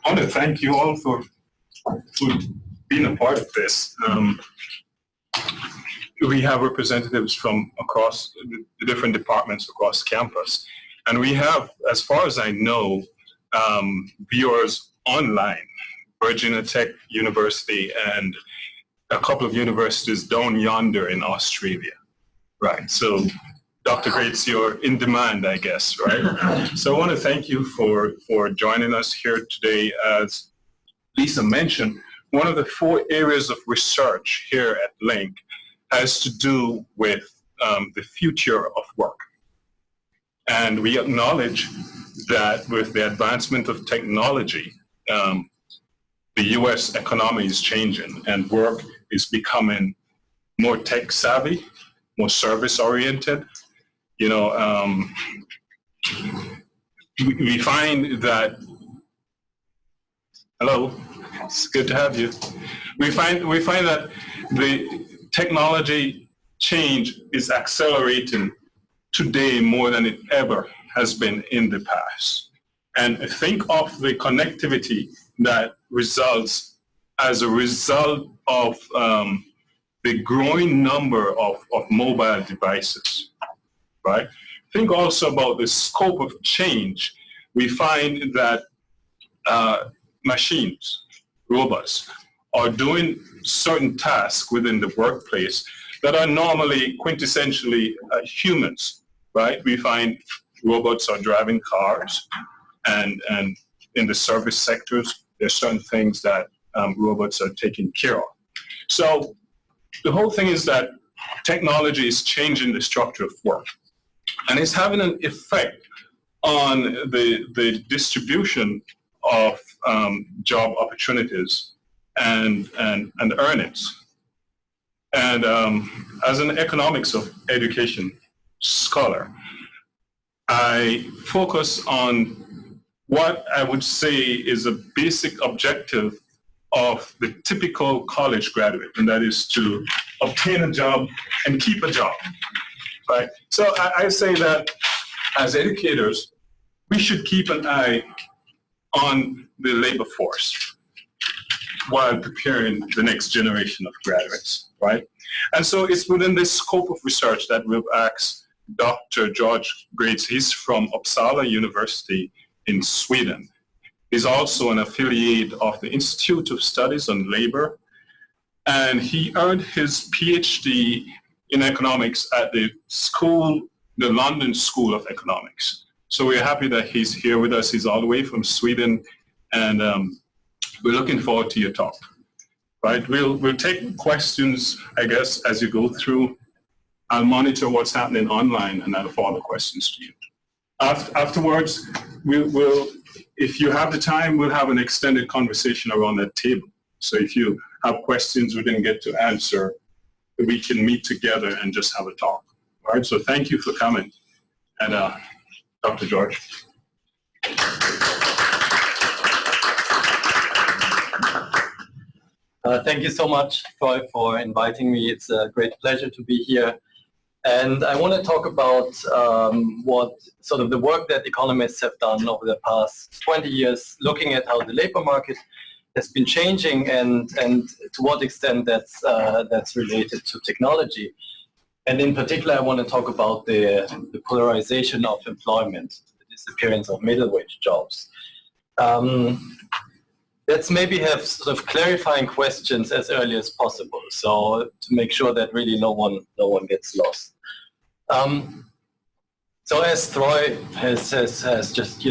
I want to thank you all for being a part of this. We have representatives from across the different departments across campus. And we have, as far as I know, viewers online, Virginia Tech University and a couple of universities down yonder in Australia. Right, so Dr. Graetz, you're in demand, I guess, right? So I want to thank you for joining us here today. As Lisa mentioned, one of the 4 areas of research here at Link has to do with the future of work. And we acknowledge that with the advancement of technology, the U.S. economy is changing and work is becoming more tech savvy, more service oriented. You know, we find that, hello, it's good to have you. We find that the technology change is accelerating today more than it ever has been in the past. And think of the connectivity that results as a result of the growing number of mobile devices, right? Think also about the scope of change. We find that machines, robots, are doing certain tasks within the workplace that are normally quintessentially humans, right? We find robots are driving cars, and in the service sectors, there's certain things that robots are taking care of. So the whole thing is that technology is changing the structure of work, and it's having an effect on the distribution of job opportunities and earnings. And as an economics of education scholar, I focus on what I would say is a basic objective of the typical college graduate, and that is to obtain a job and keep a job, right? So I say that as educators, we should keep an eye on the labor force while preparing the next generation of graduates, right? And so it's within this scope of research that we've asked Dr. Georg Graetz. He's from Uppsala University in Sweden. He's also an affiliate of the Institute of Studies on Labor, and he earned his PhD in economics at the London School of Economics. So we're happy that he's here with us. He's all the way from Sweden, and we're looking forward to your talk. Right? We'll take questions, I guess, as you go through. I'll monitor what's happening online, and I'll follow questions to you. Afterwards, we'll, if you have the time, we'll have an extended conversation around that table. So if you have questions we didn't get to answer, we can meet together and just have a talk. All right, so thank you for coming. And Dr. Georg. Thank you so much, Troy, for inviting me. It's a great pleasure to be here. And I want to talk about what sort of the work that economists have done over the past 20 years, looking at how the labor market has been changing and to what extent that's related to technology. And in particular, I want to talk about the polarization of employment, the disappearance of middle wage jobs. Let's maybe have sort of clarifying questions as early as possible, so to make sure that really no one gets lost. So as Troy has just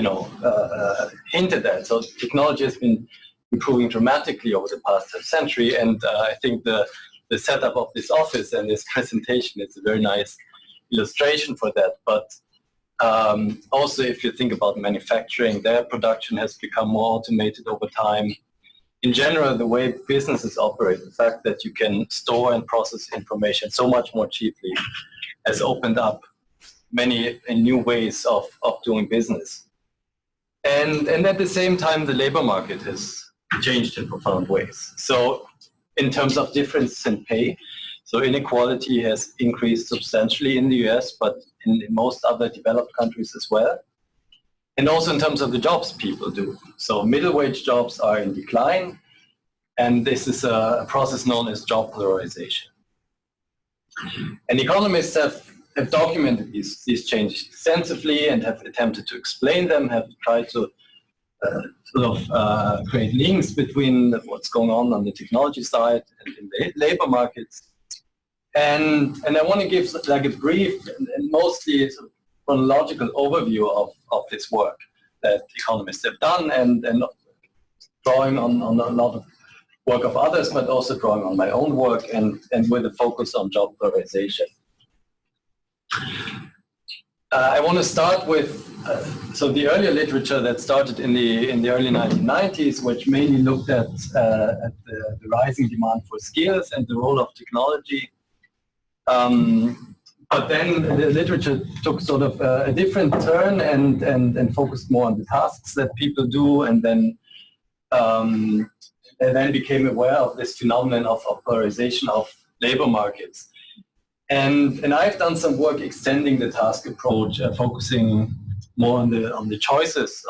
hinted at, so technology has been improving dramatically over the past half-century, and I think the setup of this office and this presentation is a very nice illustration for that. But also, if you think about manufacturing, their production has become more automated over time. In general, the way businesses operate, the fact that you can store and process information so much more cheaply has opened up many new ways of doing business. And at the same time, the labor market has changed in profound ways. So in terms of difference in pay, so inequality has increased substantially in the US, but in most other developed countries as well. and also in terms of the jobs people do. So middle wage jobs are in decline, and this is a process known as job polarization. And economists have documented these changes extensively and have attempted to explain them, have tried to create links between what's going on the technology side and in the labor markets. And I want to give like a brief and mostly sort of chronological overview of this work that economists have done, and drawing on a lot of work of others, but also drawing on my own work and with a focus on job polarization. I want to start with so the earlier literature that started in the early 1990s, which mainly looked at the rising demand for skills and the role of technology. But then the literature took sort of a different turn and focused more on the tasks that people do, and then became aware of this phenomenon of polarization of labor markets. And I've done some work extending the task approach, focusing more on the choices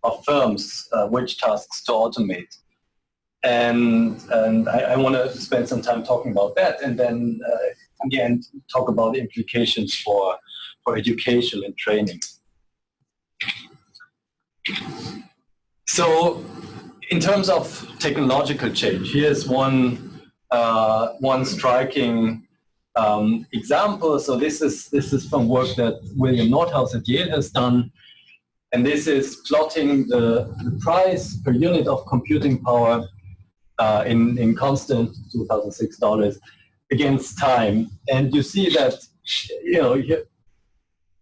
of firms, which tasks to automate. And I want to spend some time talking about that, and then again talk about the implications for education and training. So, in terms of technological change, here's one striking example. So this is from work that William Nordhaus at Yale has done, and this is plotting the price per unit of computing power in constant 2006 dollars against time, and you see that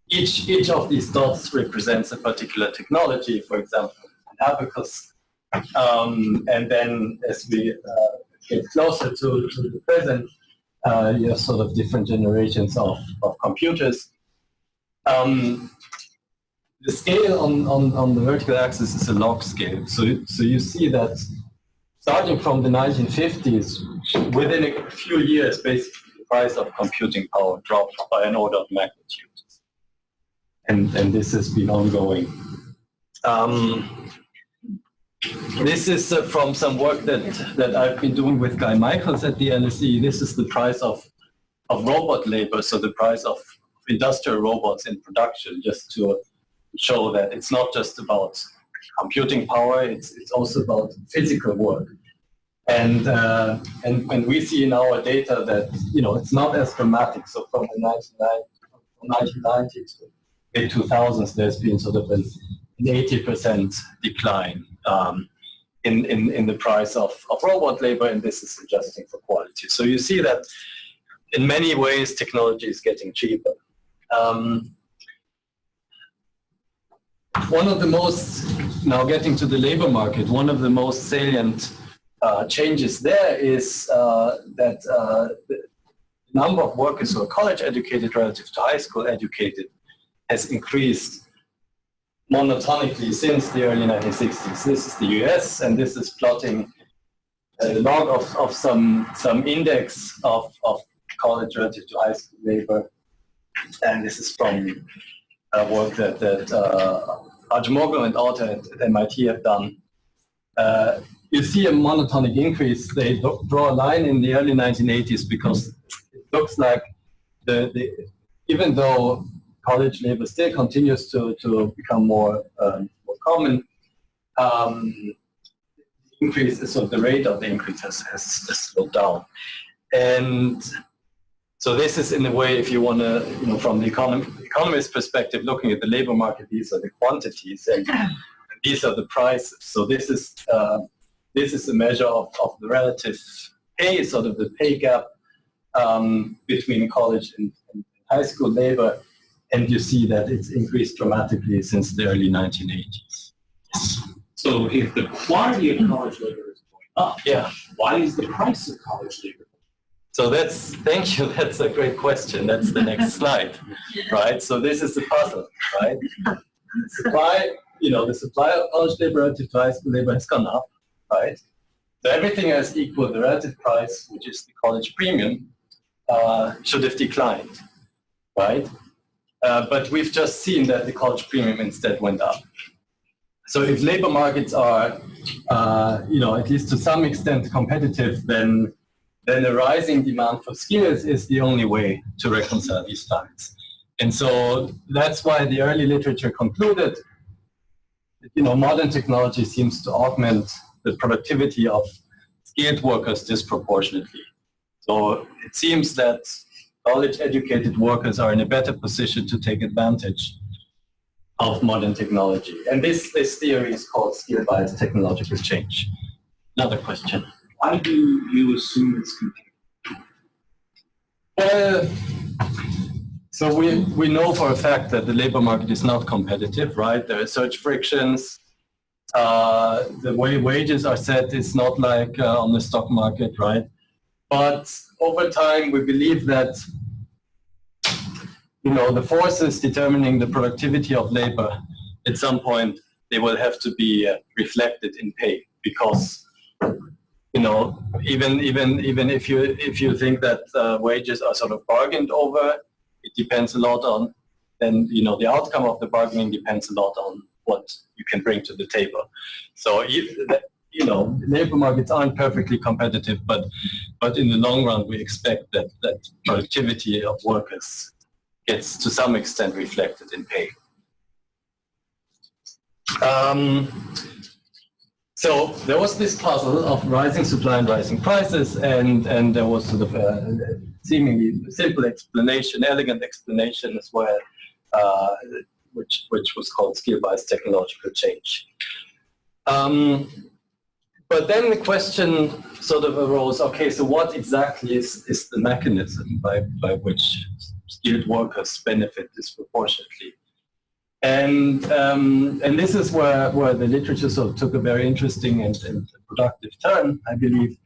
each of these dots represents a particular technology. For example, an abacus, and then as we get closer to the present, you have sort of different generations of computers. The scale on the vertical axis is a log scale. So you see that starting from the 1950s, within a few years, basically the price of computing power dropped by an order of magnitude. And this has been ongoing. This is from some work that I've been doing with Guy Michaels at the LSE. This is the price of robot labor, so the price of industrial robots in production, just to show that it's not just about computing power, it's also about physical work. And we see in our data that it's not as dramatic. So from the 1990s to mid 2000s, there's been sort of an 80% decline in the price of robot labor, and this is adjusting for quality. So you see that in many ways technology is getting cheaper. One of the most, now getting to the labor market, one of the most salient changes there is that the number of workers who are college educated relative to high school educated has increased monotonically since the early 1960s. This is the US, and this is plotting the log of some index of college relative to high school labor. And this is from work that Acemoglu and Alter at MIT have done. You see a monotonic increase. They draw a line in the early 1980s because it looks like even though college labor still continues to become more common, increase, so the rate of the increase has slowed down. And so this is, in a way, if you want to, from the economist perspective, looking at the labor market, these are the quantities and these are the prices. So this is a measure of the relative pay, sort of the pay gap between college and high school labor. And you see that it's increased dramatically since the early 1980s. So if the quantity of college labor is going up, why is the price of college labor? So thank you, that's a great question. That's the next slide, right? So this is the puzzle, right? The supply of college labor relative to high school labor has gone up, right? So everything else equal, the relative price, which is the college premium, should have declined, right? But we've just seen that the college premium instead went up. So if labor markets are, at least to some extent competitive, then a rising demand for skills is the only way to reconcile these facts. And so that's why the early literature concluded that, modern technology seems to augment the productivity of skilled workers disproportionately. So it seems that college-educated workers are in a better position to take advantage of modern technology. And this theory is called skill-biased technological change. Another question. Why do you assume it's competitive? So we know for a fact that the labor market is not competitive, right? There are such frictions. The way wages are set is not like on the stock market, right? But over time, we believe that the forces determining the productivity of labor, at some point, they will have to be reflected in pay, because even if you think that wages are sort of bargained over, it depends a lot on, then the outcome of the bargaining depends a lot on what you can bring to the table. So labor markets aren't perfectly competitive, but in the long run, we expect that productivity of workers gets to some extent reflected in pay. So there was this puzzle of rising supply and rising prices, and there was sort of a seemingly simple explanation, elegant explanation as well, which was called skill-biased technological change. But then the question sort of arose, okay, so what exactly is the mechanism by which skilled workers benefit disproportionately? And this is where the literature sort of took a very interesting and productive turn, I believe,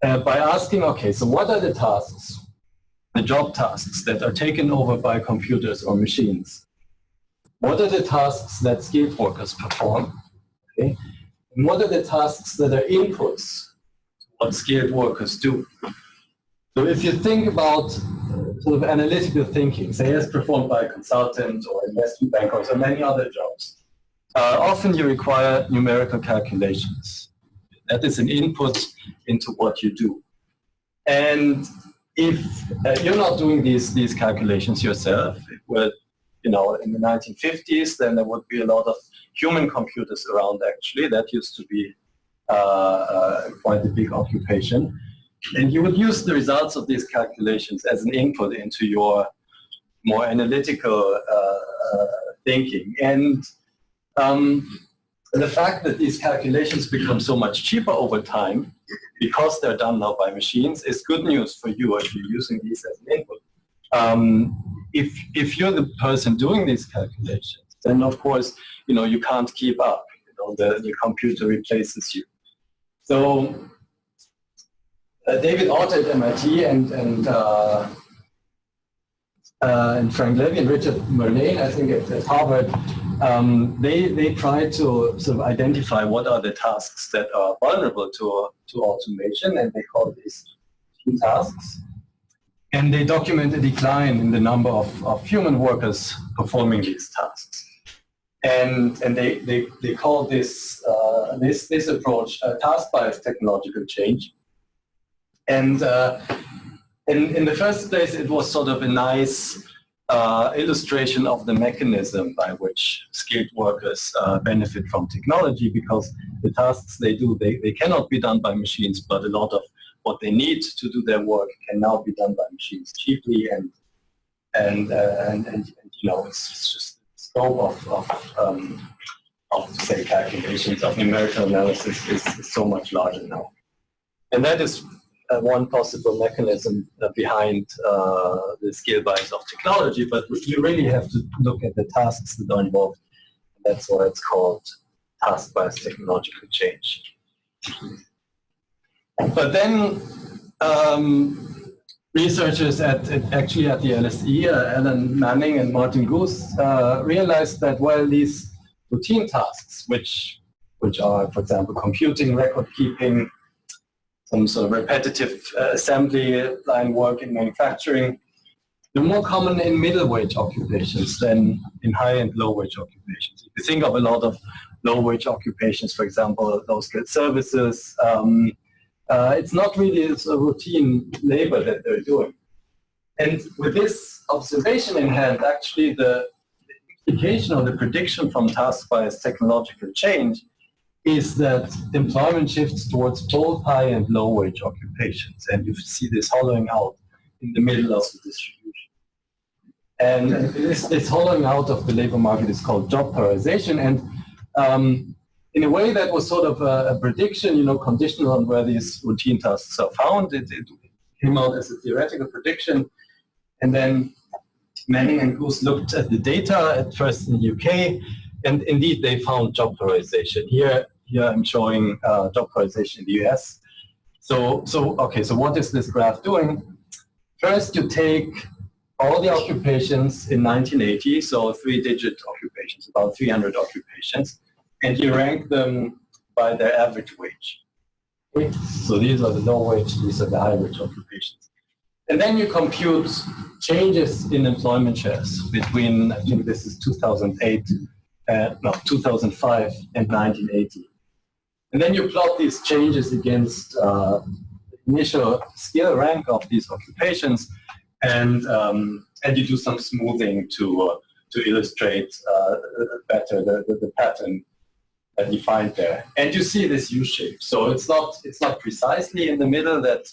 by asking, okay, so what are the tasks, the job tasks that are taken over by computers or machines? What are the tasks that skilled workers perform? Okay? And what are the tasks that are inputs to what skilled workers do? So if you think about sort of analytical thinking, say as performed by a consultant or investment bankers or many other jobs, often you require numerical calculations. That is an input into what you do. And if you're not doing these calculations yourself, if we're in the 1950s, then there would be a lot of human computers around, actually. That used to be quite a big occupation. And you would use the results of these calculations as an input into your more analytical thinking. And the fact that these calculations become so much cheaper over time, because they're done now by machines, is good news for you if you're using these as an input. If you're the person doing these calculations, then of course, you can't keep up. The computer replaces you. So David Ott at MIT and Frank Levy and Richard Murnane, I think at Harvard, they try to sort of identify what are the tasks that are vulnerable to automation, and they call these key tasks. And they document a decline in the number of human workers performing these tasks. And they call this approach task-biased technological change. And in the first place, it was sort of a nice illustration of the mechanism by which skilled workers benefit from technology, because the tasks they do, they cannot be done by machines, but a lot of what they need to do their work can now be done by machines cheaply, and it's just the scope of say calculations, of numerical analysis is so much larger now, and that is one possible mechanism behind the skill bias of technology. But you really have to look at the tasks that are involved. That's why it's called task bias technological change. But then researchers at the LSE, Alan Manning and Martin Goose, realized that, well, these routine tasks, which are, for example, computing, record keeping, some sort of repetitive assembly line work in manufacturing, They're more common in middle-wage occupations than in high and low-wage occupations. If you think of a lot of low-wage occupations, for example, those get services, it's not really a routine labor that they're doing. And with this observation in hand, actually the implication or the prediction from task-biased technological change is that employment shifts towards both high and low-wage occupations. And you see this hollowing out in the middle of the distribution. And this hollowing out of the labor market is called job polarization. And in a way that was sort of a prediction, conditional on where these routine tasks are found. It came out as a theoretical prediction. And then Manning and Goose looked at the data at first in the UK, and indeed they found job polarization. Here I'm showing job polarization in the US. So what is this graph doing? First, you take all the occupations in 1980, so 3-digit occupations, about 300 occupations, and you rank them by their average wage. Okay? So these are the low wage, these are the high wage occupations. And then you compute changes in employment shares between, I think this is 2005 and 1980. And then you plot these changes against the initial skill rank of these occupations, and you do some smoothing to illustrate better the pattern that you find there. And you see this U shape. So it's not precisely in the middle that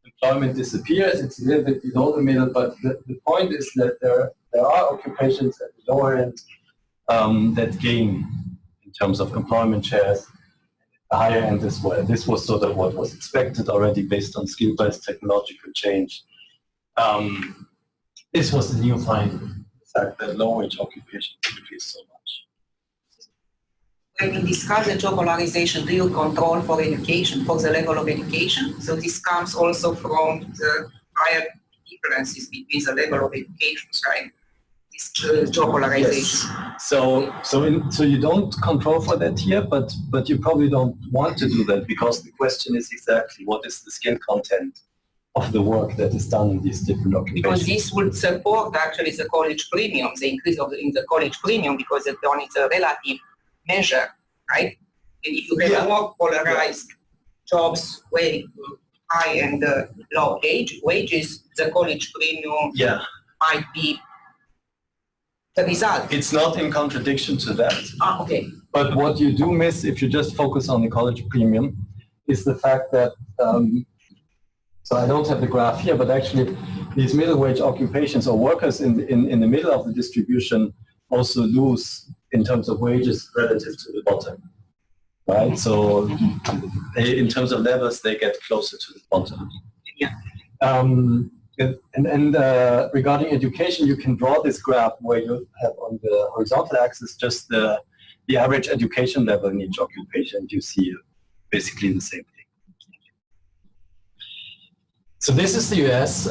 employment disappears. It's a little bit below the middle, but the point is that there are occupations at the lower end that gain in terms of employment shares, the higher end as well. This was sort of what was expected already based on skill-based technological change. This was the new finding, the fact that low-wage occupations increase so much. When you discuss the job polarization, do you control for education, for the level of education? So this comes also from the higher differences between the level of education, right? This job polarization. Yes. So you don't control for that here, but you probably don't want to do that, because the question is exactly what is the skill content of the work that is done in these different occupations. Because this would support actually the college premium, the increase in the college premium, because it's only a relative measure, right? And if you have more polarized jobs, very high and low wages, the college premium might be the result. It's not in contradiction to that. Okay. But what you do miss if you just focus on the college premium is the fact that, so I don't have the graph here, but actually these middle wage occupations or workers in the middle of the distribution also lose in terms of wages relative to the bottom, right? So in terms of levels, they get closer to the bottom. Yeah. And regarding education, you can draw this graph where you have on the horizontal axis just the average education level in each occupation. You see basically the same thing. So this is the US.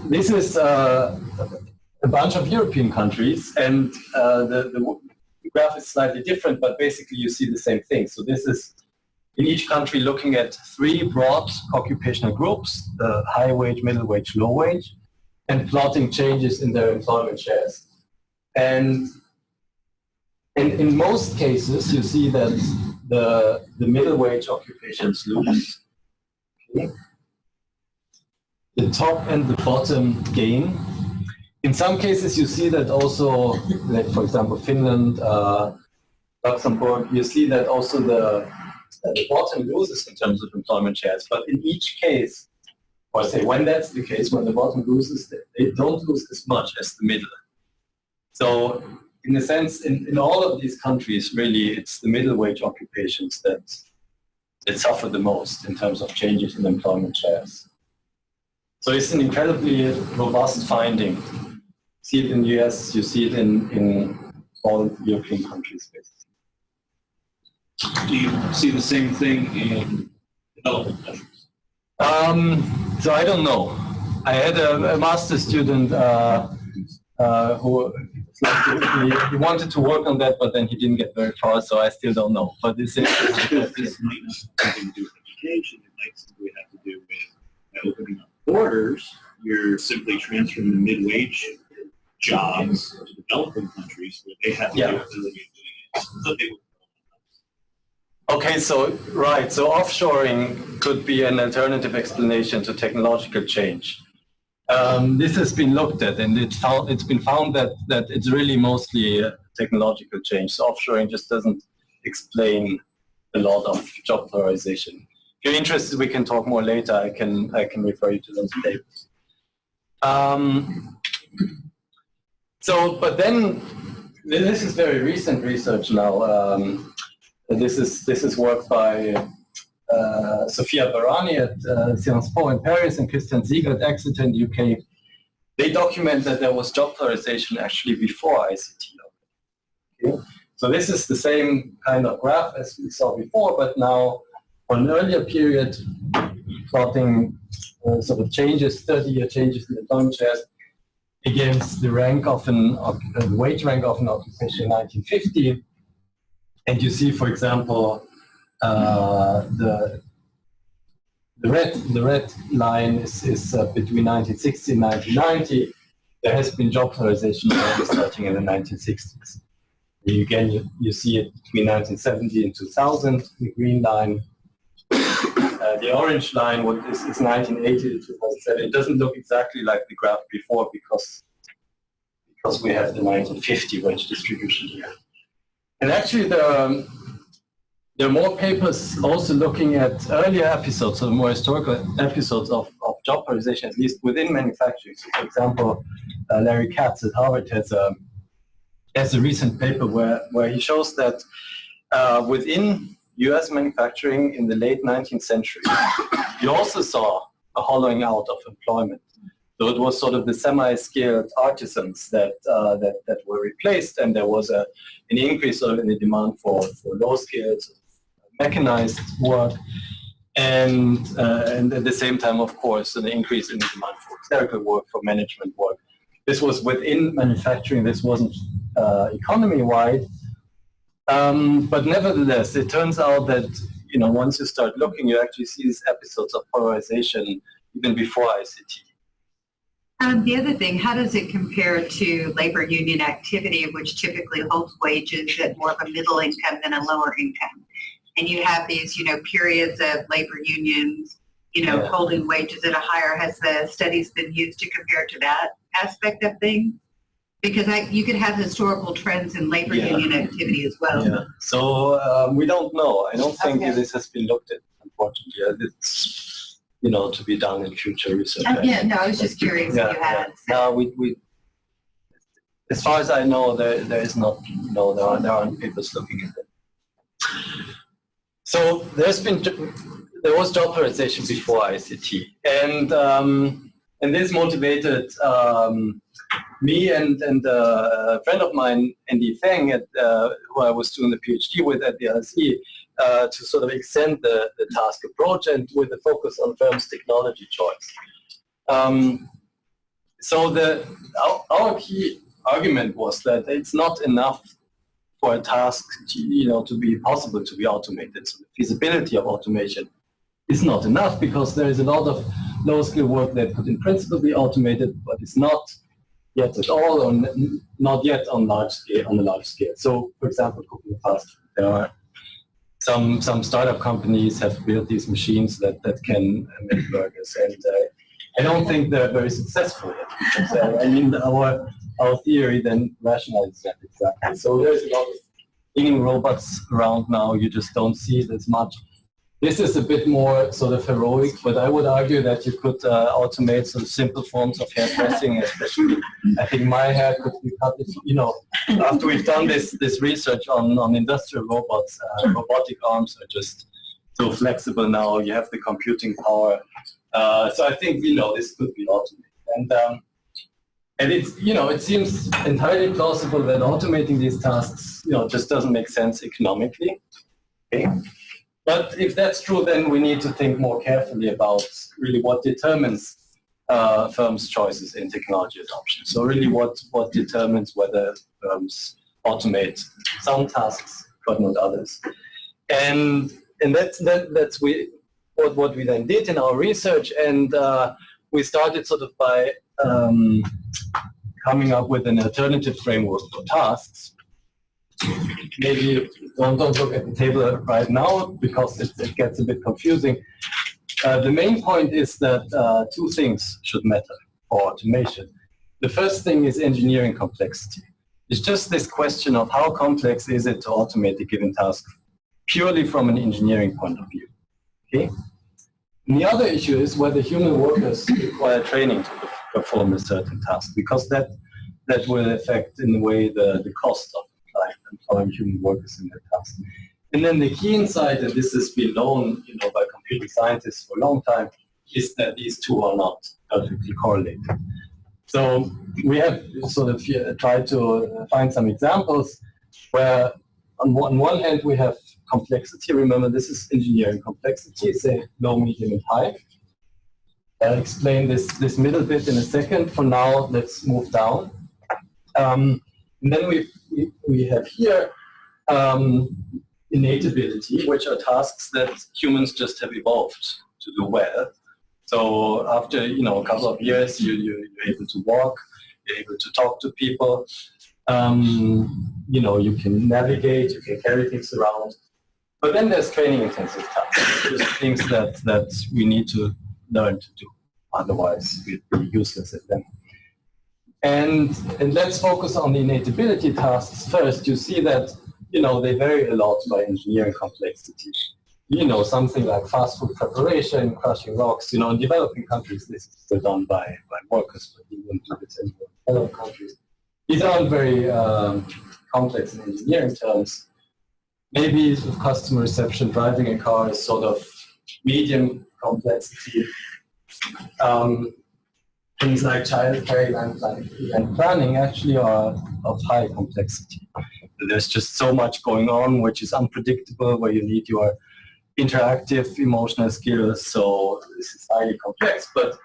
This is a bunch of European countries, and the graph is slightly different, but basically you see the same thing. So this is in each country looking at 3 broad occupational groups, the high wage, middle wage, low wage, and plotting changes in their employment shares. And in most cases, you see that the middle wage occupations lose. Okay. The top and the bottom gain. In some cases, you see that also, like for example, Finland, Luxembourg, you see that also the bottom loses in terms of employment shares. But in each case, or say when that's the case, when the bottom loses, they don't lose as much as the middle. So in a sense, in all of these countries, really, it's the middle wage occupations that suffer the most in terms of changes in employment shares. So it's an incredibly robust finding. You see it in the US, you see it in all European countries, basically. Do you see the same thing in developing countries? So I don't know. I had a master's student who he wanted to work on that, but then he didn't get very far, so I still don't know. But this is this might not have something to do with education. It might simply have to do with opening up borders. you're simply transferring the mid-wage jobs to developing countries where they have the ability of doing it. So they would. Okay, so offshoring could be an alternative explanation to technological change. This has been looked at, and it's been found that it's really mostly a technological change. So offshoring just doesn't explain a lot of job polarization. If you're interested, we can talk more later. I can refer you to those papers. But then this is very recent research now. This is work by Sophia Barani at Sciences Po in Paris and Christian Siegel at Exeter in the UK. They document that there was job polarization actually before ICT. Okay? So this is the same kind of graph as we saw before, but now on an earlier period, plotting sort of changes, 30-year changes in the employment shares against the rank of the wage rank of an occupation in 1950. And you see, for example, the red line is between 1960 and 1990. There has been job polarization already starting in the 1960s. Again, you see it between 1970 and 2000, the green line. The orange line is 1980 to 2007. It doesn't look exactly like the graph before because we have the 1950 wage distribution here. And actually, there are more papers also looking at earlier episodes, so more historical episodes of job polarization, at least within manufacturing. So, for example, Larry Katz at Harvard has a recent paper where he shows that within US manufacturing in the late 19th century, you also saw a hollowing out of employment. So it was sort of the semi-skilled artisans that were replaced, and there was an increase sort of in the demand for low skills, mechanized work, and at the same time, of course, an increase in the demand for clerical work, for management work. This was within manufacturing. This wasn't economy-wide, but nevertheless, it turns out that once you start looking, you actually see these episodes of polarization even before ICT. The other thing, how does it compare to labor union activity, which typically holds wages at more of a middle income than a lower income? And you have these, periods of labor unions, holding wages at a higher. Has the studies been used to compare to that aspect of things? Because you could have historical trends in labor union activity as well. Yeah. So we don't know. I don't think this has been looked at, unfortunately. It's to be done in future research. I was just curious if you had. No, we as far as I know, there is not. There aren't papers looking at it. So there was job polarization before ICT, and this motivated me and a friend of mine, Andy Feng, who I was doing the PhD with at the LSE, to sort of extend the task approach and with a focus on firms' technology choice. So our key argument was that it's not enough for a task to be possible to be automated. So the feasibility of automation is not enough because there is a lot of low-skill work that could in principle be automated, but it's not yet at all, or not yet on a large scale. So, for example, cooking fast food, there are some startup companies have built these machines that can make burgers, and I don't think they're very successful yet. Because, our theory then rationalizes that exactly. So there's a lot of cleaning robots around now. You just don't see it as much. This is a bit more sort of heroic, but I would argue that you could automate some simple forms of hairdressing, especially. I think my hair could be cut. After we've done this research on industrial robots, robotic arms are just so flexible now. You have the computing power, so I think this could be automated. And it's it seems entirely plausible that automating these tasks just doesn't make sense economically. Okay. But if that's true, then we need to think more carefully about really what determines firms' choices in technology adoption. So really what determines whether firms automate some tasks but not others. And that's what we then did in our research. And we started sort of by coming up with an alternative framework for tasks. Maybe don't look at the table right now because it gets a bit confusing. The main point is that two things should matter for automation. The first thing is engineering complexity. It's just this question of how complex is it to automate a given task purely from an engineering point of view. Okay? And the other issue is whether human workers require training to perform a certain task, because that will affect in a way the cost of employing human workers in that task. And then the key insight, and this has been known by computer scientists for a long time, is that these two are not perfectly correlated. So we have sort of tried to find some examples where on one hand we have complexity. Remember, this is engineering complexity, say low, medium, and high. I'll explain this middle bit in a second. For now, let's move down. And then we have here innate ability, which are tasks that humans just have evolved to do well. So after a couple of years, you're able to walk, you're able to talk to people, you can navigate, you can carry things around. But then there's training-intensive tasks, just things that we need to learn to do. Otherwise, we'd be useless at them. And let's focus on the innate ability tasks first. You see that they vary a lot by engineering complexity. Something like fast food preparation, crushing rocks. In developing countries, this is still done by workers, but you wouldn't do it in developed countries. These aren't very complex in engineering terms. Maybe customer reception, driving a car is sort of medium complexity. Things like childcare and planning actually are of high complexity. There's just so much going on which is unpredictable, where you need your interactive emotional skills, so this is highly complex. But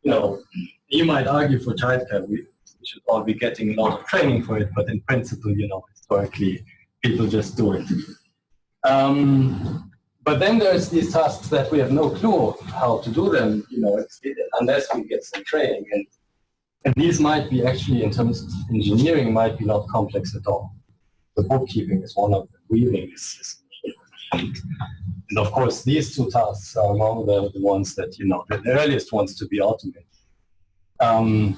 you might argue for childcare we should all be getting a lot of training for it, but in principle, historically, people just do it. But then there's these tasks that we have no clue how to do them, unless we get some training. And these might be actually, in terms of engineering, might be not complex at all. The bookkeeping is one of them. Weaving is and of course, these two tasks are among the ones that, the earliest ones to be automated. Then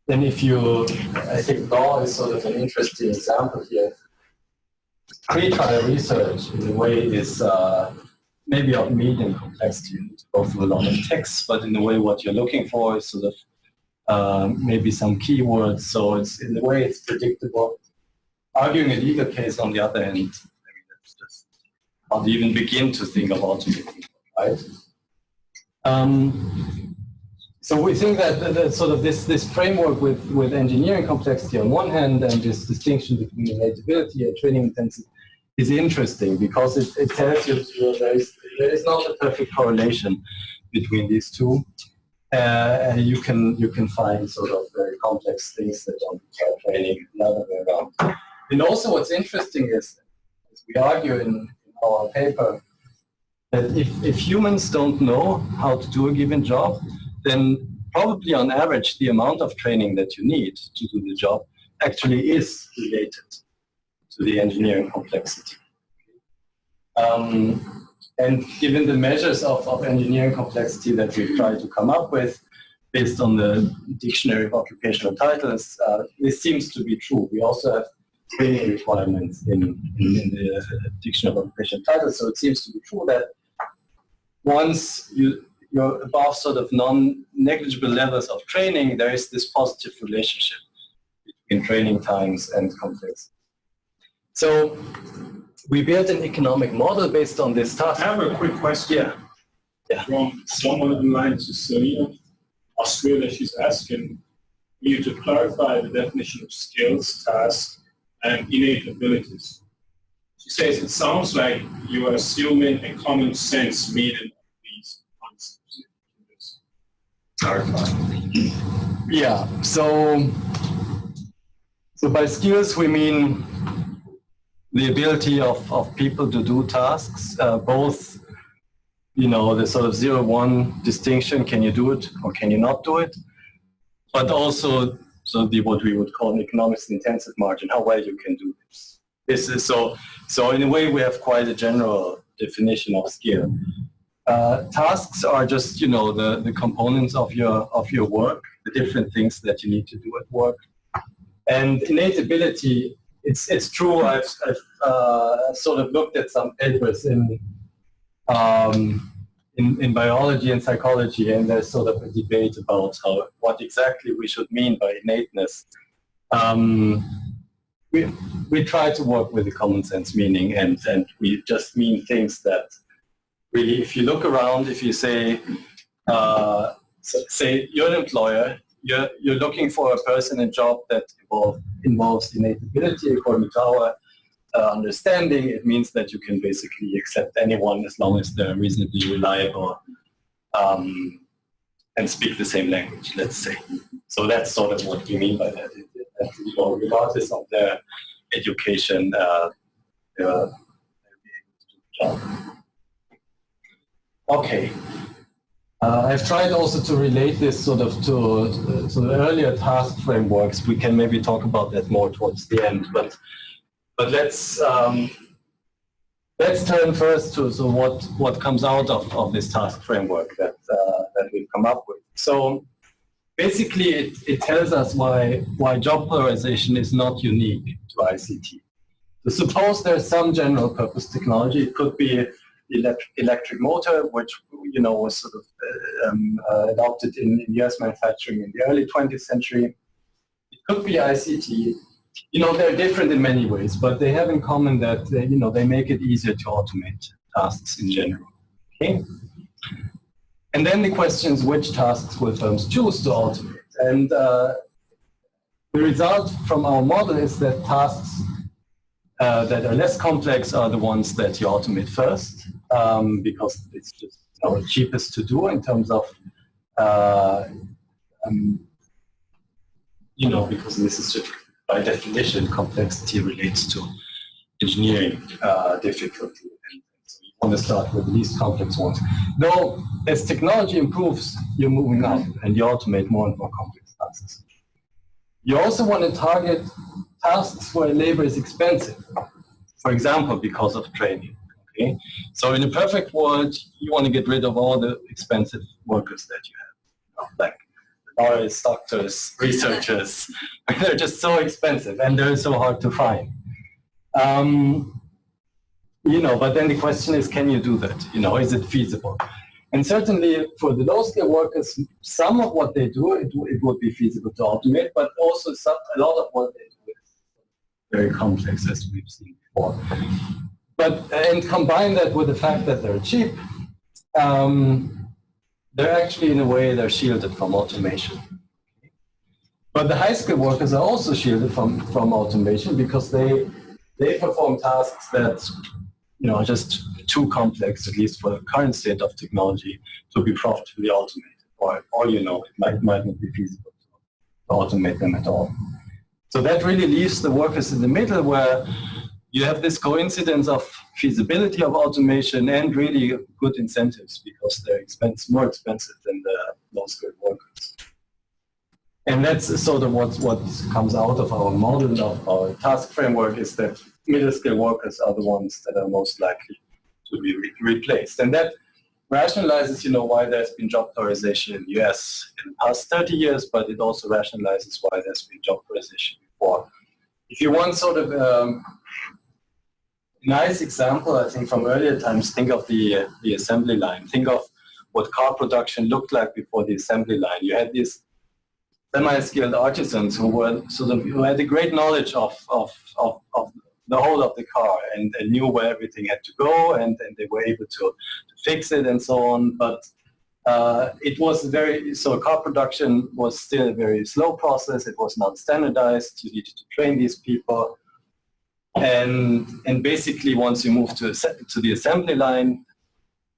I think law is sort of an interesting example here. Pre-trial research, in a way, is maybe of medium complexity. You need to go through a lot of text, but in a way, what you're looking for is sort of maybe some keywords. So in a way, it's predictable. Arguing a legal case, on the other hand, that's just how to even begin to think of automating, right? So we think that sort of this framework with engineering complexity on one hand and this distinction between innate ability and training intensity is interesting, because it tells you there is not a perfect correlation between these two. You can find sort of very complex things that don't require training the other way around. And also what's interesting is, as we argue in our paper, that if humans don't know how to do a given job, then probably on average the amount of training that you need to do the job actually is related to the engineering complexity. And given the measures of engineering complexity that we've tried to come up with, based on the Dictionary of Occupational Titles, this seems to be true. We also have training requirements in the Dictionary of Occupational Titles, so it seems to be true that once you're above sort of non-negligible levels of training, there is this positive relationship between training times and complexity. So we built an economic model based on this task. I have a quick question. Yeah. From someone online to Selena, Australia. She's asking you to clarify the definition of skills, tasks, and innate abilities. She says it sounds like you are assuming a common sense meaning of these concepts. Clarify. Yeah. So by skills we mean the ability of people to do tasks, both the sort of 0-1 distinction, can you do it or can you not do it? But also, what we would call an economics intensive margin, how well you can do this. This is so in a way we have quite a general definition of skill. Tasks are just, the components of your work, the different things that you need to do at work. And innate ability, it's true. I've sort of looked at some papers in biology and psychology, and there's sort of a debate about what exactly we should mean by innateness. We try to work with the common sense meaning, and we just mean things that really, if you look around, if you say you're an employer, you're looking for a person in a job that involves innate ability. According to our understanding, it means that you can basically accept anyone as long as they're reasonably reliable and speak the same language, let's say. So that's sort of what we mean by that. Regardless of their education, they'll be able to do the job. Okay. I've tried also to relate this sort of to the earlier task frameworks. We can maybe talk about that more towards the end, but let's turn first to what comes out of this task framework that we've come up with. So basically, it tells us why job polarization is not unique to ICT. So suppose there's some general purpose technology. It could be electric motor, which was sort of adopted in US manufacturing in the early 20th century. It could be ICT. They're different in many ways, but they have in common that they make it easier to automate tasks in general. Okay. And then the question is, which tasks will firms choose to automate? And the result from our model is that tasks that are less complex are the ones that you automate first, because it's just cheapest to do in terms of, because this is just by definition, complexity relates to engineering difficulty. And so you want to start with the least complex ones. Though, as technology improves, you're moving up and you automate more and more complex tasks. You also want to target tasks where labor is expensive, for example, because of training. Okay? So in a perfect world, you want to get rid of all the expensive workers that you have, like lawyers, doctors, researchers. They're just so expensive and they're so hard to find. But then the question is, can you do that? Is it feasible? And certainly for the low-skill workers, some of what they do, it would be feasible to automate, but also a lot of what they do is very complex, as we've seen before. And combine that with the fact that they're cheap, they're actually, in a way, they're shielded from automation. But the high-skill workers are also shielded from automation because they perform tasks that are just too complex, at least for the current state of technology, to be profitably automated. Or it might not be feasible to automate them at all. So that really leaves the workers in the middle, where you have this coincidence of feasibility of automation and really good incentives, because they're more expensive than the low-skilled workers. And that's sort of what comes out of our model, of our task framework, is that middle-skilled workers are the ones that are most likely to be replaced. And that rationalizes, why there's been job polarization in the US in the past 30 years, but it also rationalizes why there's been job polarization before. If you want sort of a nice example, I think, from earlier times, think of the assembly line. Think of what car production looked like before the assembly line. You had these semi-skilled artisans who had a great knowledge of the whole of the car and knew where everything had to go, and they were able to fix it and so on. But it was car production was still a very slow process. It was not standardized. You needed to train these people. And basically, once you move to the assembly line,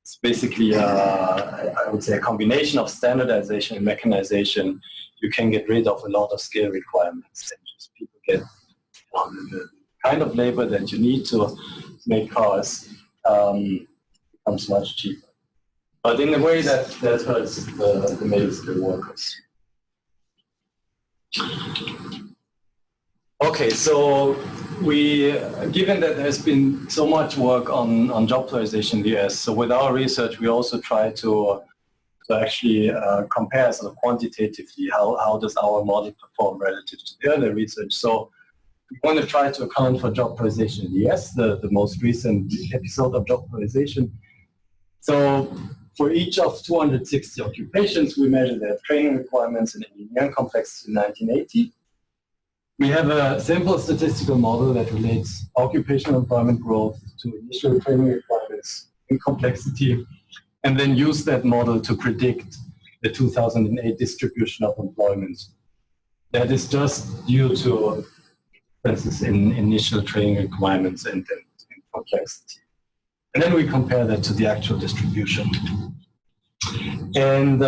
it's basically, I would say, a combination of standardization and mechanization. You can get rid of a lot of skill requirements, and just people get the kind of labor that you need to make cars becomes much cheaper. But in a way that hurts the middle skill workers. Okay, so given that there's been so much work on job polarization in the US, so with our research we also try to actually compare sort of quantitatively how does our model perform relative to the other research. So we want to try to account for job polarization in the US, the most recent episode of job polarization. So for each of 260 occupations, we measure their training requirements and engineering complexity in 1980. We have a simple statistical model that relates occupational employment growth to initial training requirements and complexity, and then use that model to predict the 2008 distribution of employment. That is just due to differences in initial training requirements and complexity. And then we compare that to the actual distribution. And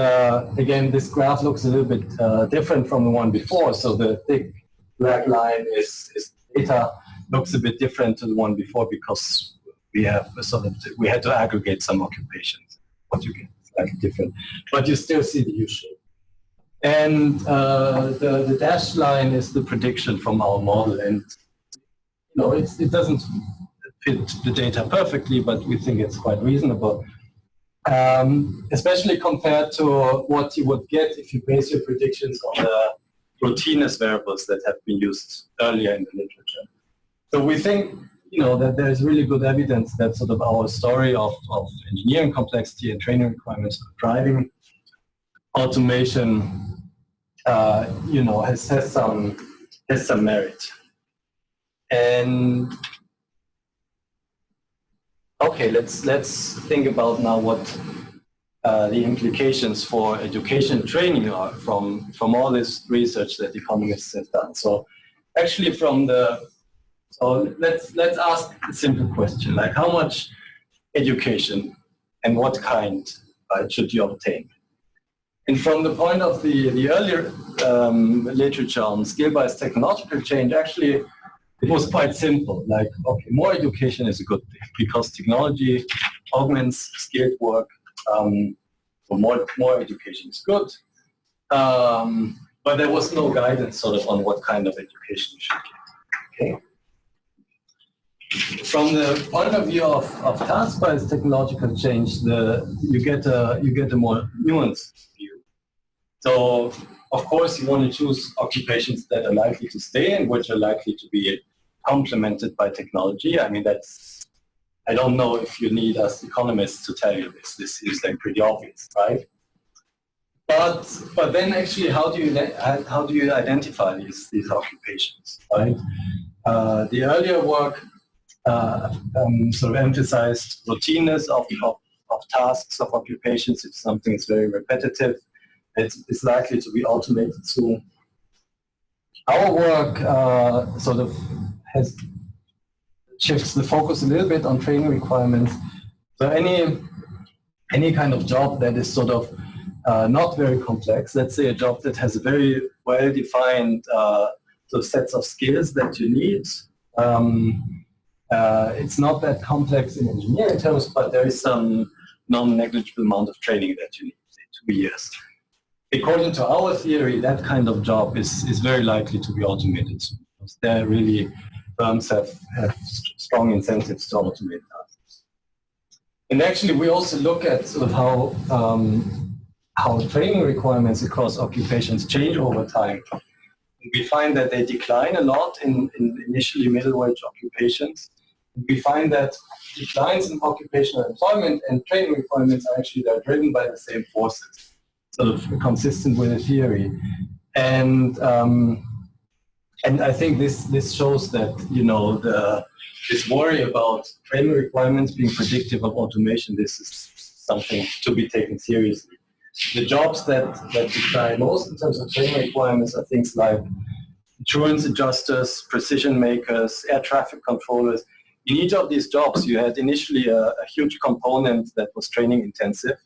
again, this graph looks a little bit different from the one before. So the thick black line is data, looks a bit different to the one before because we had to aggregate some occupations. What you get is slightly different, but you still see the U shape. And the dashed line is the prediction from our model, and it doesn't fit the data perfectly, but we think it's quite reasonable. Especially compared to what you would get if you base your predictions on the routinous variables that have been used earlier in the literature. So we think, that there's really good evidence that sort of our story of engineering complexity and training requirements driving automation, has some merit. And okay, let's think about now what the implications for education training are from all this research that economists have done. So actually let's ask a simple question, like how much education and what kind should you obtain? And from the point of the earlier literature on skill-based technological change, actually it was quite simple. Like, okay, more education is a good thing because technology augments skilled work. So more education is good. But there was no guidance sort of on what kind of education you should get. Okay. From the point of view of task-based technological change, you get a more nuanced view. So of course you want to choose occupations that are likely to stay and which are likely to be complemented by technology. I mean, I don't know if you need us economists to tell you this. This seems like pretty obvious, right? But then actually, how do you identify these occupations, right? The earlier work sort of emphasized routineness of tasks, of occupations. If something is very repetitive, it's likely to be automated soon. Our work sort of shifts the focus a little bit on training requirements. So any kind of job that is sort of not very complex, let's say a job that has a very well-defined sets of skills that you need. It's not that complex in engineering terms, but there is some non-negligible amount of training that you need, say 2 years. According to our theory, that kind of job is very likely to be automated because there really firms have strong incentives to automate tasks. And actually, we also look at sort of how training requirements across occupations change over time. We find that they decline a lot in initially middle-wage occupations. We find that declines in occupational employment and training requirements are actually driven by the same forces, sort of consistent with the theory. And I think this shows that this worry about training requirements being predictive of automation, this is something to be taken seriously. The jobs that decline most in terms of training requirements are things like insurance adjusters, precision makers, air traffic controllers. In each of these jobs, you had initially a huge component that was training intensive,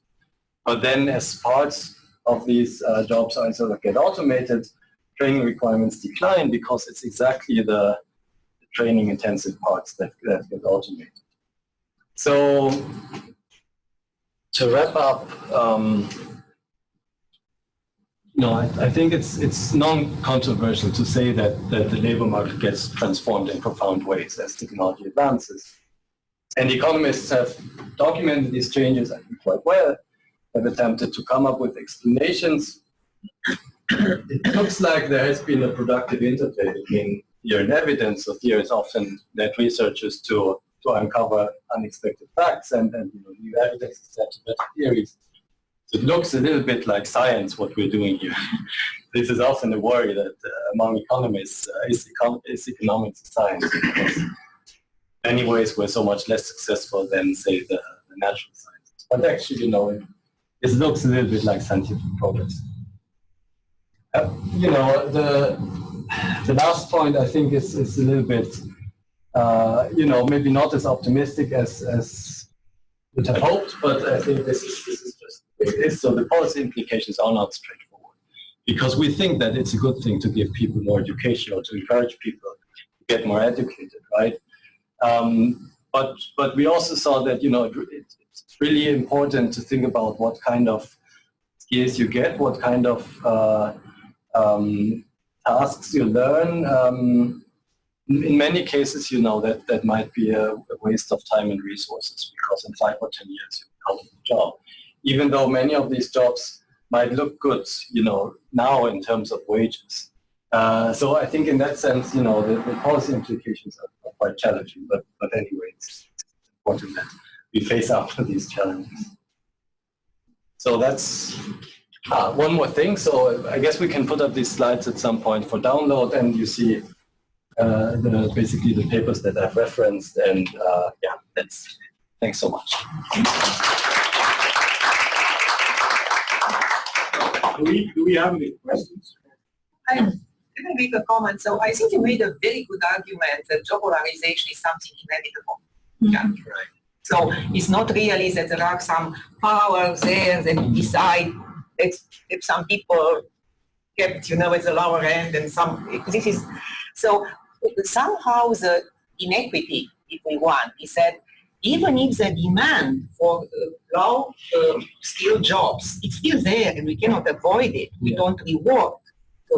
but then as parts of these jobs sort of get automated, training requirements decline because it's exactly the training intensive parts that get automated. So to wrap up, I think it's non-controversial to say that the labor market gets transformed in profound ways as technology advances. And economists have documented these changes, I think, quite well, have attempted to come up with explanations. It looks like there has been a productive interplay between theory and evidence. So theory is often led researchers to uncover unexpected facts, and new evidence is led to better theories. So it looks a little bit like science, what we're doing here. This is often a worry that among economists, is economics a science? Because in many ways we're so much less successful than, say, the natural sciences. But actually, it looks a little bit like scientific progress. The last point I think is a little bit, maybe not as optimistic as would have hoped, but I think this is just it is. So the policy implications are not straightforward, because we think that it's a good thing to give people more education or to encourage people to get more educated, right? But we also saw that it's really important to think about what kind of skills you get, what kind of tasks you learn. In many cases, that might be a waste of time and resources, because in 5 or 10 years you're out of the job. Even though many of these jobs might look good, now in terms of wages. So I think in that sense, the policy implications are quite challenging. But anyway, it's important that we face up to these challenges. So that's one more thing. So I guess we can put up these slides at some point for download, and you see basically the papers that I've referenced. And that's thanks so much. Do we have any questions? Can I make a comment? So I think you made a very good argument that job polarization is something inevitable. Yeah. Right. So it's not really that there are some powers there that decide that if some people kept, at the lower end, and this is, so somehow the inequity, if we want, is that even if the demand for low-skilled jobs, it's still there and we cannot avoid it. We don't reward.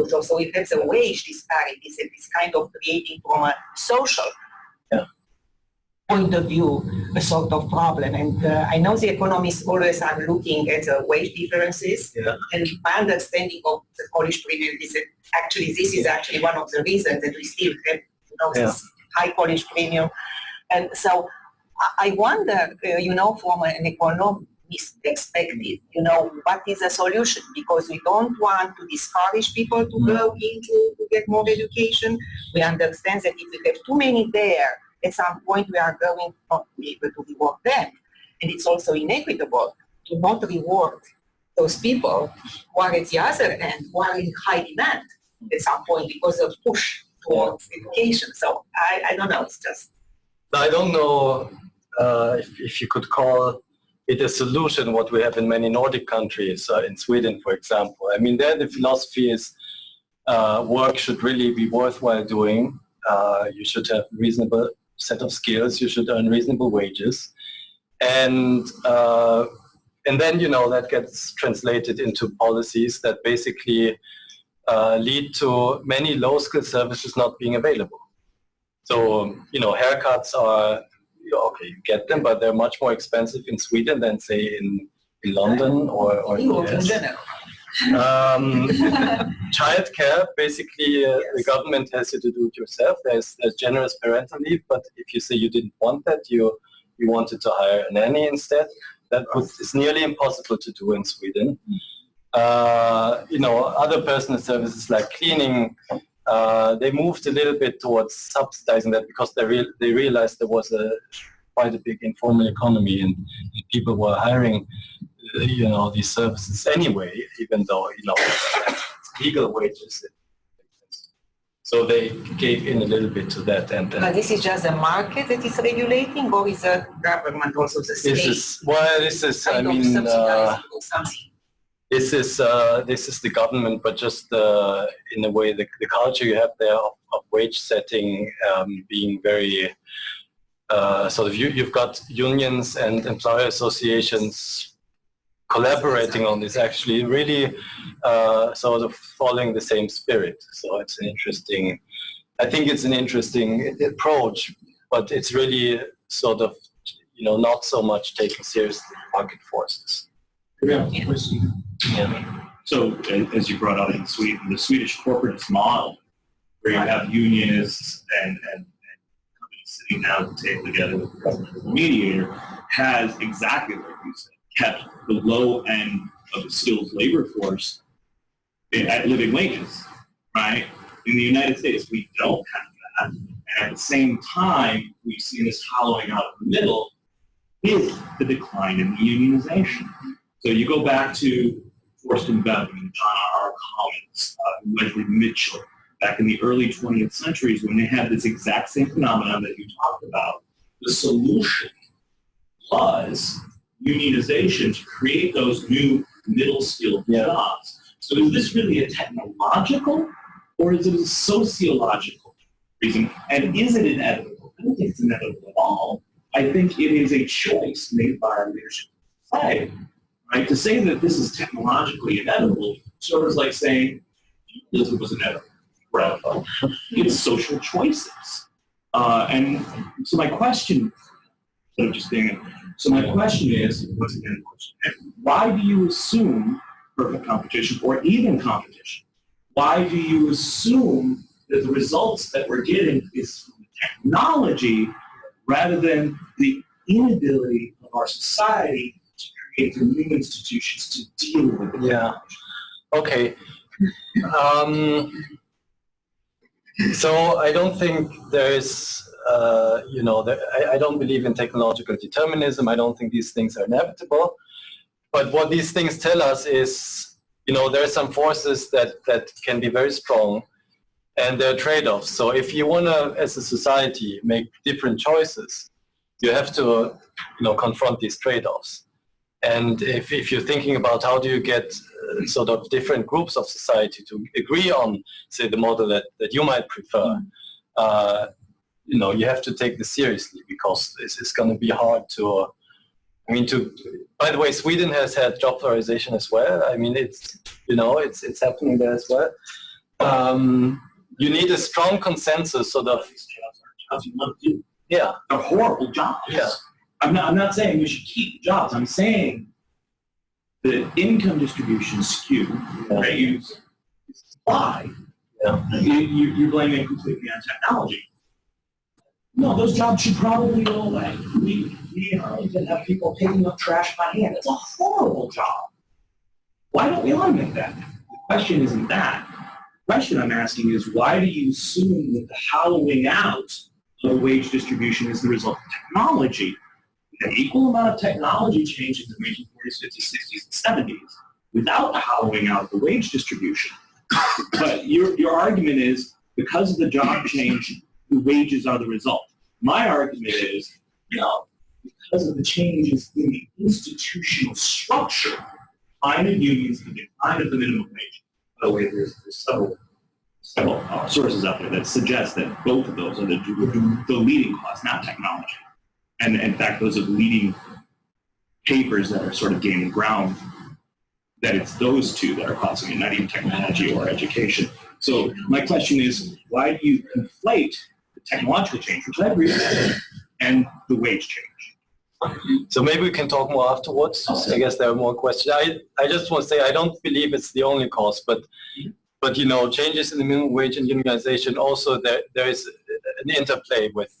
So if there's a wage disparity, it's kind of creating from a social point of view a sort of problem. And I know the economists always are looking at wage differences. Yeah. And my understanding of the college premium is that actually this is actually one of the reasons that we still have this high college premium. And so I wonder, from an economist perspective, what is the solution? Because we don't want to discourage people to go to get more education. We understand that if we have too many there, at some point we are going not to be able to reward them. And it's also inequitable to not reward those people who are at the other end, who are in high demand at some point because of push towards education. So I don't know, it's just... I don't know if you could call it a solution, what we have in many Nordic countries, in Sweden, for example. I mean, there the philosophy is work should really be worthwhile doing. You should have a reasonable set of skills. You should earn reasonable wages. And then, that gets translated into policies that basically lead to many low-skill services not being available. So, haircuts are, you get them, but they're much more expensive in Sweden than, say, in London or in general. Childcare, basically, the government tells you to do it yourself. There's generous parental leave, but if you say you didn't want that, you wanted to hire a nanny instead, it's nearly impossible to do in Sweden. Other personal services like cleaning, they moved a little bit towards subsidizing that because they realized there was quite a big informal economy and people were hiring these services anyway, even though legal wages. So they gave in a little bit to that. And but this is just the market that is regulating, or is the government also the state? This is the government, but just in a way the culture you have there of wage setting being very you've got unions and employer associations collaborating on this, actually really sort of following the same spirit. So it's an interesting, I think it's an interesting approach, but it's really sort of, not so much taking seriously market forces. Yeah. Yeah. So as you brought out in Sweden, the Swedish corporatist model, where you have unionists and companies sitting down at the table together with the government as a mediator, has exactly like you said, kept the low end of the skilled labor force at living wages, right? In the United States, we don't have that. And at the same time, we've seen this hollowing out of the middle is the decline in the unionization. So you go back to Thorsten Bevan, John R. Collins, Wesley Mitchell, back in the early 20th centuries when they had this exact same phenomenon that you talked about. The solution was unionization to create those new middle-skilled jobs. So is this really a technological or is it a sociological reason? And is it inevitable? I don't think it's inevitable at all. I think it is a choice made by our leadership society, right? To say that this is technologically inevitable sort of like saying this was inevitable. Right? It's social choices. And so my question, instead of just being so my question is, once again, the question, why do you assume perfect competition or even competition? Why do you assume that the results that we're getting is from technology rather than the inability of our society to create the new institutions to deal with it? Yeah. Okay. So I don't think there's, I don't believe in technological determinism. I don't think these things are inevitable. But what these things tell us is, there are some forces that can be very strong, and there are trade-offs. So if you want to, as a society, make different choices, you have to, confront these trade-offs. And if you're thinking about how do you get sort of different groups of society to agree on, say, the model that you might prefer, you have to take this seriously because it's going to be hard to, by the way, Sweden has had job polarization as well. I mean, it's happening there as well. You need a strong consensus sort of. Jobs you love to do. Yeah. They're horrible jobs. Yeah. I'm not saying we should keep jobs. I'm saying the income distribution skew that you supply, you're blaming completely on technology. No, those jobs should probably go away. We can have people picking up trash by hand. It's a horrible job. Why don't we automate that? The question isn't that. The question I'm asking is, why do you assume that the hollowing out of wage distribution is the result of technology? An equal amount of technology change in the 1940s, 50s, 60s, and 70s without a hollowing out of the wage distribution. But your argument is because of the job change, the wages are the result. My argument is, because of the changes in the institutional structure, decline of unions, the decline of the minimum wage. By the way, there's several sources out there that suggest that both of those are the leading cause, not technology. And in fact, those are the leading papers that are sort of gaining ground, that it's those two that are causing it, not even technology or education. So my question is, why do you conflate the technological change, which I agree with, and the wage change? So maybe we can talk more afterwards. I guess there are more questions. I just want to say I don't believe it's the only cause, but changes in the minimum wage and unionization also there is an interplay with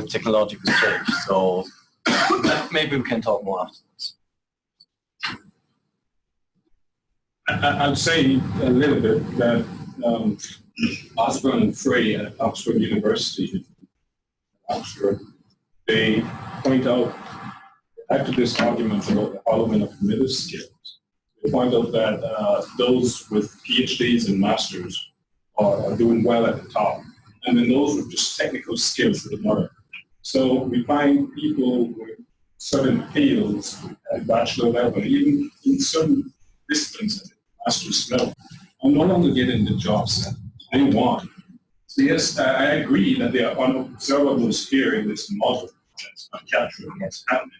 technological change. So maybe we can talk more afterwards. I'll say a little bit that Osborne and Frey at Oxford University, Oxford, they point out, after this argument about the hollowing of the middle skills, they point out that those with PhDs and masters are doing well at the top. And then those with just technical skills at the bottom. So we find people with certain fields at bachelor level, even in certain disciplines at master's level, are no longer getting the jobs that they want. So yes, I agree that there are unobservables here in this model that's not capturing what's happening.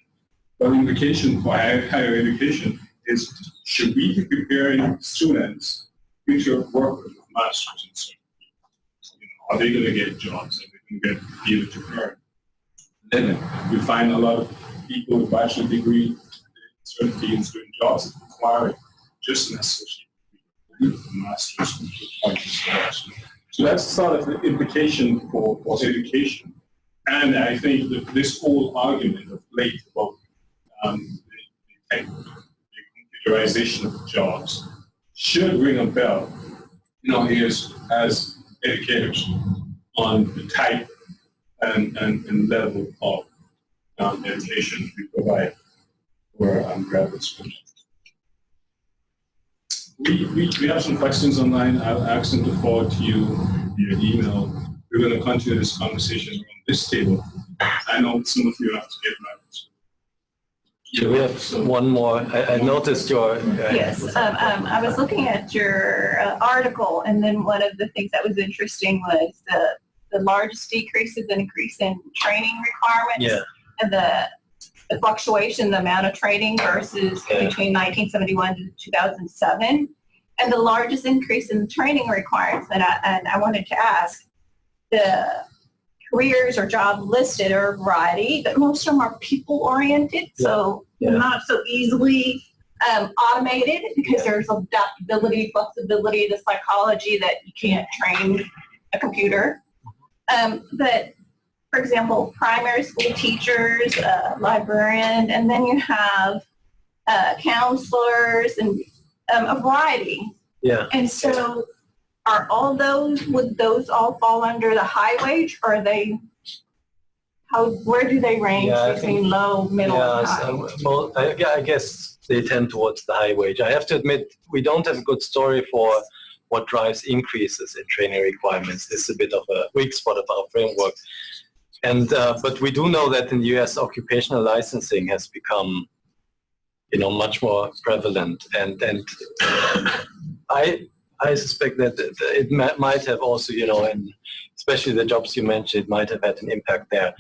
Well, the implication for higher education is, should we be preparing students, future workers, masters, and so on? Are they going to get jobs? Are they going to be able to earn? Then we find a lot of people with a bachelor's degree in certain fields doing jobs that require just an associate degree, a master's. So that's sort of the implication for education. And I think that this whole argument of late about the computerization of jobs should ring a bell in our ears as educators on the type and level of education we provide for graduate students. We have some questions online. I'll ask them to forward to you via email. We're going to continue this conversation on this table. I know some of you have to get back. Yeah, we have one more. I noticed your... Yes, I was looking at your article, and then one of the things that was interesting was the largest decrease is an increase in training requirements, and the fluctuation, the amount of training versus between 1971 to 2007, and the largest increase in training requirements. And I wanted to ask, the careers or jobs listed are a variety, but most of them are people-oriented, so not so easily automated, because there's adaptability, flexibility, the psychology that you can't train a computer. But for example, primary school teachers, librarian, and then you have counselors and a variety. Yeah. And so are all those, would those all fall under the high wage, or are they, where do they range between low, middle, and high? I guess they tend towards the high wage. I have to admit, we don't have a good story for what drives increases in training requirements. This is a bit of a weak spot of our framework. And but we do know that in the US, occupational licensing has become, much more prevalent. And I suspect that it might have also, and especially the jobs you mentioned, might have had an impact there.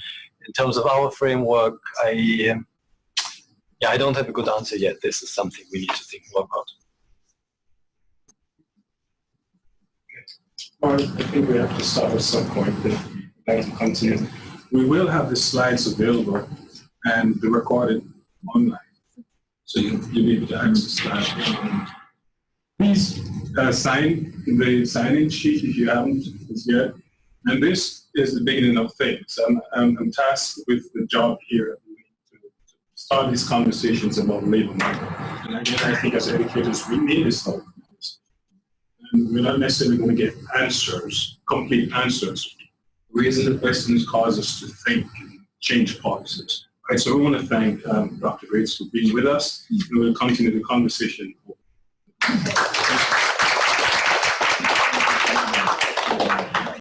In terms of our framework, I don't have a good answer yet. This is something we need to think more about. Well, I think we have to stop at some point. We'd like to continue. We will have the slides available and they're recorded online, so you'll be able to access that. Please sign the sign-in sheet if you haven't as yet. And this is the beginning of things. I'm tasked with the job here to start these conversations about labor market. And again, I think as educators, we need this sort of conversation. And we're not necessarily going to get answers, complete answers. Raising the questions cause us to think and change policies. Right, so we want to thank Dr. Graetz for being with us, and we'll continue the conversation.